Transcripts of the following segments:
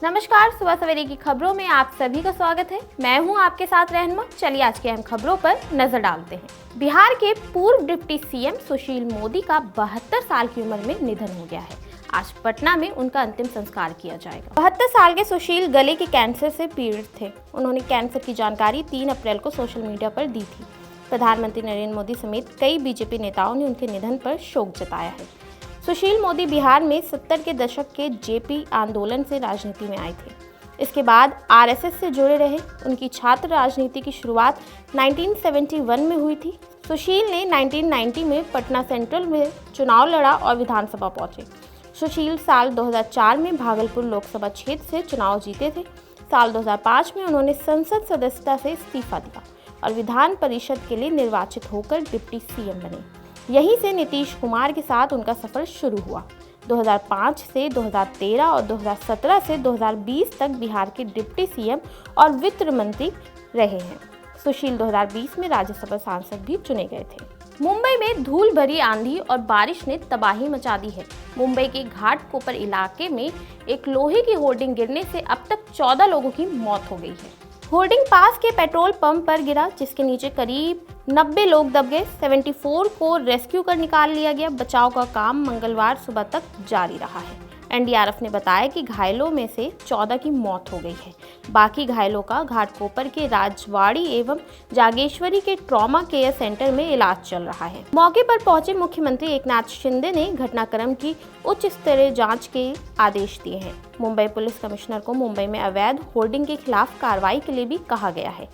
नमस्कार, सुबह सवेरे की खबरों में आप सभी का स्वागत है। मैं हूं आपके साथ रहनुमा। चलिए आज की अहम खबरों पर नजर डालते हैं। बिहार के पूर्व डिप्टी सीएम सुशील मोदी का 72 साल की उम्र में निधन हो गया है। आज पटना में उनका अंतिम संस्कार किया जाएगा। 72 साल के सुशील गले के कैंसर से पीड़ित थे। उन्होंने कैंसर की जानकारी 3 अप्रैल को सोशल मीडिया पर दी थी। प्रधानमंत्री नरेंद्र मोदी समेत कई बीजेपी नेताओं ने उनके निधन पर शोक जताया है। सुशील मोदी बिहार में 70 के दशक के जेपी आंदोलन से राजनीति में आए थे। इसके बाद आरएसएस से जुड़े रहे। उनकी छात्र राजनीति की शुरुआत 1971 में हुई थी। सुशील ने 1990 में पटना सेंट्रल में चुनाव लड़ा और विधानसभा पहुंचे। सुशील साल 2004 में भागलपुर लोकसभा क्षेत्र से चुनाव जीते थे। साल 2005 में उन्होंने संसद सदस्यता से इस्तीफा दिया और विधान परिषद के लिए निर्वाचित होकर डिप्टी सीएम बने। यहीं से नीतीश कुमार के साथ उनका सफर शुरू हुआ। 2005 से 2013 और 2017 से 2020 तक बिहार के डिप्टी सीएम और वित्त मंत्री रहे हैं। सुशील 2020 में राज्यसभा सांसद भी चुने गए थे। मुंबई में धूल भरी आंधी और बारिश ने तबाही मचा दी है। मुंबई के घाटकोपर इलाके में एक लोहे की होर्डिंग गिरने से अब तक 14 लोगों की मौत हो गई है। होर्डिंग पास के पेट्रोल पंप पर गिरा, जिसके नीचे करीब 90 लोग दब गए। 74 को रेस्क्यू कर निकाल लिया गया। बचाव का काम मंगलवार सुबह तक जारी रहा है। एनडीआरएफ ने बताया कि घायलों में से 14 की मौत हो गई है। बाकी घायलों का घाटकोपर के राजवाड़ी एवं जागेश्वरी के ट्रॉमा केयर सेंटर में इलाज चल रहा है। मौके पर पहुंचे मुख्यमंत्री एकनाथ शिंदे ने घटनाक्रम की उच्च स्तरीय जांच के आदेश दिए हैं। मुंबई पुलिस कमिश्नर को मुंबई में अवैध होर्डिंग के खिलाफ कार्रवाई के लिए भी कहा गया है।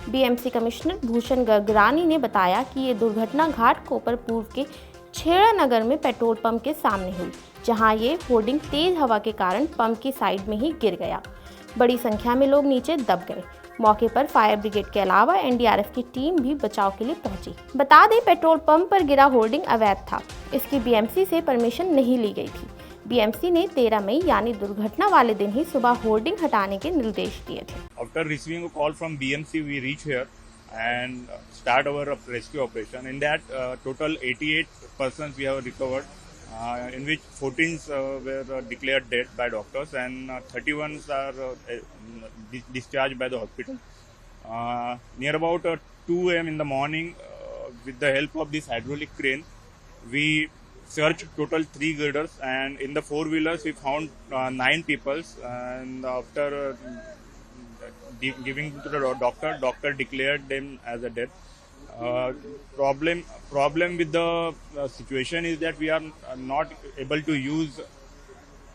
बीएमसी कमिश्नर भूषण गगरानी ने बताया कि ये दुर्घटना घाटकोपर पूर्व के छेड़ा नगर में पेट्रोल पंप के सामने हुई, जहां ये होर्डिंग तेज हवा के कारण पंप की साइड में ही गिर गया। बड़ी संख्या में लोग नीचे दब गए। मौके पर फायर ब्रिगेड के अलावा एनडीआरएफ की टीम भी बचाव के लिए पहुंची। बता दें, पेट्रोल पंप पर गिरा होर्डिंग अवैध था। इसकी बीएमसी से परमिशन नहीं ली गई थी। बीएमसी ने 13 मई यानी दुर्घटना वाले दिन ही सुबह होर्डिंग हटाने के निर्देश दिए थे। After receiving a call from BMC, we reach here and start our rescue operation. In that, total 88 persons we have recovered, in which 14 were declared dead by doctors and 31 are discharged by the hospital. Near about 2 a.m. in the morning, with the help of this hydraulic crane, we searched total 3 girders, and in the 4-wheelers we found 9 people, and after giving to the doctor declared them as a death. Problem with the situation is that we are not able to use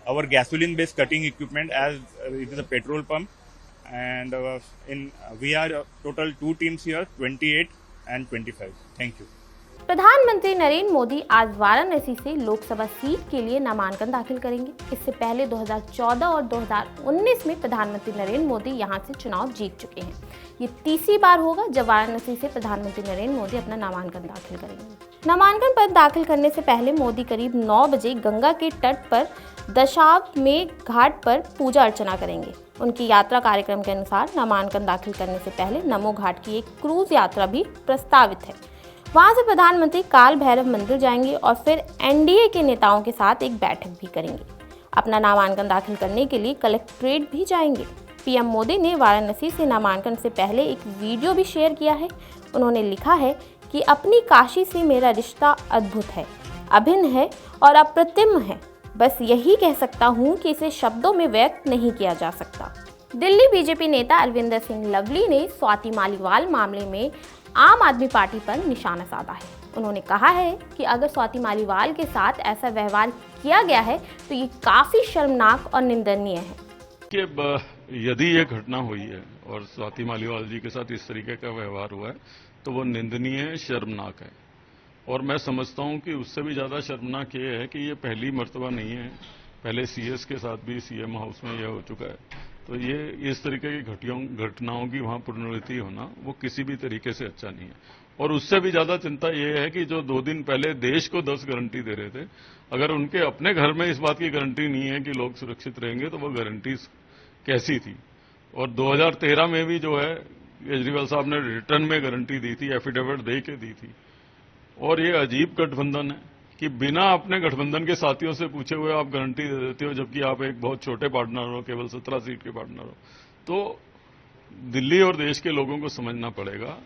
our gasoline based cutting equipment as it is a petrol pump, and we are total 2 teams here, 28 and 25. Thank you. प्रधानमंत्री नरेंद्र मोदी आज वाराणसी से Lok Sabha seat के लिए नामांकन दाखिल करेंगे। इससे पहले 2014 और 2019 में प्रधानमंत्री नरेंद्र मोदी यहां से चुनाव जीत चुके हैं। ये तीसरी बार होगा जब वाराणसी से प्रधानमंत्री नरेंद्र मोदी अपना नामांकन दाखिल करेंगे। नामांकन पत्र दाखिल करने से पहले मोदी करीब 9 बजे गंगा के तट पर दशाश्वमेध घाट पर पूजा अर्चना करेंगे। उनकी यात्रा कार्यक्रम के अनुसार नामांकन दाखिल करने से पहले नमो घाट की एक क्रूज यात्रा भी प्रस्तावित है। वहां से प्रधानमंत्री काल भैरव मंदिर जाएंगे और फिर एनडीए के नेताओं के साथ एक बैठक भी करेंगे। अपना नामांकन दाखिल करने के लिए कलेक्ट्रेट भी जाएंगे। पीएम मोदी ने वाराणसी से नामांकन से पहले एक वीडियो भी शेयर किया है। उन्होंने लिखा है कि अपनी काशी से मेरा रिश्ता अद्भुत है, अभिन्न है और अप्रतिम है। बस यही कह सकता हूँ कि इसे शब्दों में व्यक्त नहीं किया जा सकता। दिल्ली बीजेपी नेता अलविंदर सिंह लवली ने स्वाति मालीवाल मामले में आम आदमी पार्टी पर निशाना साधा है। उन्होंने कहा है कि अगर स्वाति मालीवाल के साथ ऐसा व्यवहार किया गया है तो ये काफी शर्मनाक और निंदनीय है। कि यदि ये घटना हुई है और स्वाति मालीवाल जी के साथ इस तरीके का व्यवहार हुआ है तो वो निंदनीय है, शर्मनाक है। और मैं समझता हूं कि उससे भी ज्यादा शर्मनाक ये है कि ये पहली मर्तबा नहीं है। पहले सीएस के साथ भी सीएम हाउस में यह हो चुका है। तो ये इस तरीके की घटनाओं की वहां पुनरावृत्ति होना वो किसी भी तरीके से अच्छा नहीं है। और उससे भी ज्यादा चिंता ये है कि जो 2 दिन पहले देश को 10 गारंटी दे रहे थे, अगर उनके अपने घर में इस बात की गारंटी नहीं है कि लोग सुरक्षित रहेंगे तो वो गारंटी कैसी थी। और 2013 में भी जो है केजरीवाल साहब ने रिटर्न में गारंटी दी थी, एफिडेविट दे के दी थी। और ये अजीब गठबंधन है कि बिना अपने गठबंधन के साथियों से पूछे हुए आप गारंटी दे देते हो, जबकि आप एक बहुत छोटे पार्टनर हो, केवल 17 सीट के पार्टनर हो। तो दिल्ली और देश के लोगों को समझना पड़ेगा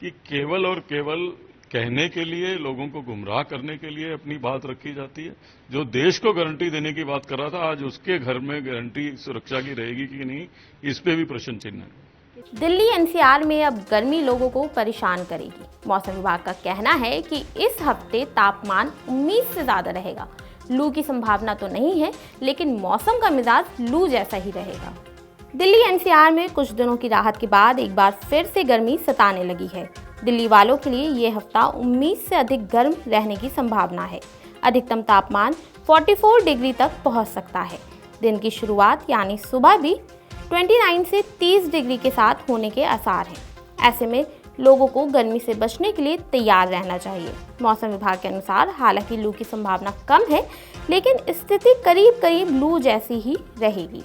कि केवल और केवल कहने के लिए, लोगों को गुमराह करने के लिए अपनी बात रखी जाती है। जो देश को गारंटी देने की बात कर रहा था, आज उसके घर में गारंटी सुरक्षा की रहेगी कि नहीं, इस पे भी प्रश्न चिन्ह है। दिल्ली एनसीआर में अब गर्मी लोगों को परेशान करेगी। मौसम विभाग का कहना है कि इस हफ्ते तापमान उम्मीद से ज्यादा रहेगा। लू की संभावना तो नहीं है, लेकिन मौसम का मिजाज लू जैसा ही रहेगा। दिल्ली एनसीआर में कुछ दिनों की राहत के बाद एक बार फिर से गर्मी सताने लगी है। दिल्ली वालों के लिए ये हफ्ता उम्मीद से अधिक गर्म रहने की संभावना है। अधिकतम तापमान 44 डिग्री तक पहुंच सकता है। दिन की शुरुआत यानी सुबह भी 29 से 30 डिग्री के साथ होने के आसार हैं। ऐसे में लोगों को गर्मी से बचने के लिए तैयार रहना चाहिए। मौसम विभाग के अनुसार हालांकि लू की संभावना कम है, लेकिन स्थिति करीब करीब लू जैसी ही रहेगी।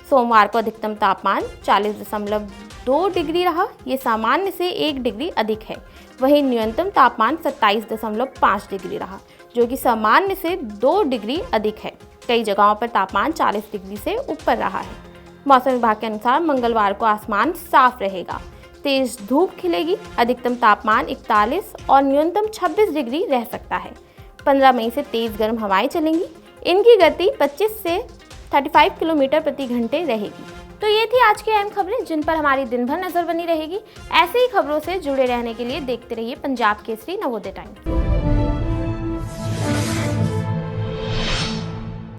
सोमवार को अधिकतम तापमान 40.2 डिग्री रहा। ये सामान्य से 1 डिग्री अधिक है। वहीं न्यूनतम तापमान 27.5 डिग्री रहा, जो कि सामान्य से 2 डिग्री अधिक है। कई जगहों पर तापमान 40 डिग्री से ऊपर रहा है। मौसम विभाग के अनुसार मंगलवार को आसमान साफ रहेगा, तेज धूप खिलेगी। अधिकतम तापमान 41 और न्यूनतम 26 डिग्री रह सकता है। 15 मई से तेज गर्म हवाएं चलेंगी। इनकी गति 25 से 35 किलोमीटर प्रति घंटे रहेगी। तो ये थी आज की अहम खबरें, जिन पर हमारी दिन भर नजर बनी रहेगी। ऐसे ही खबरों से जुड़े रहने के लिए देखते रहिए पंजाब केसरी नवोदय टाइम्स।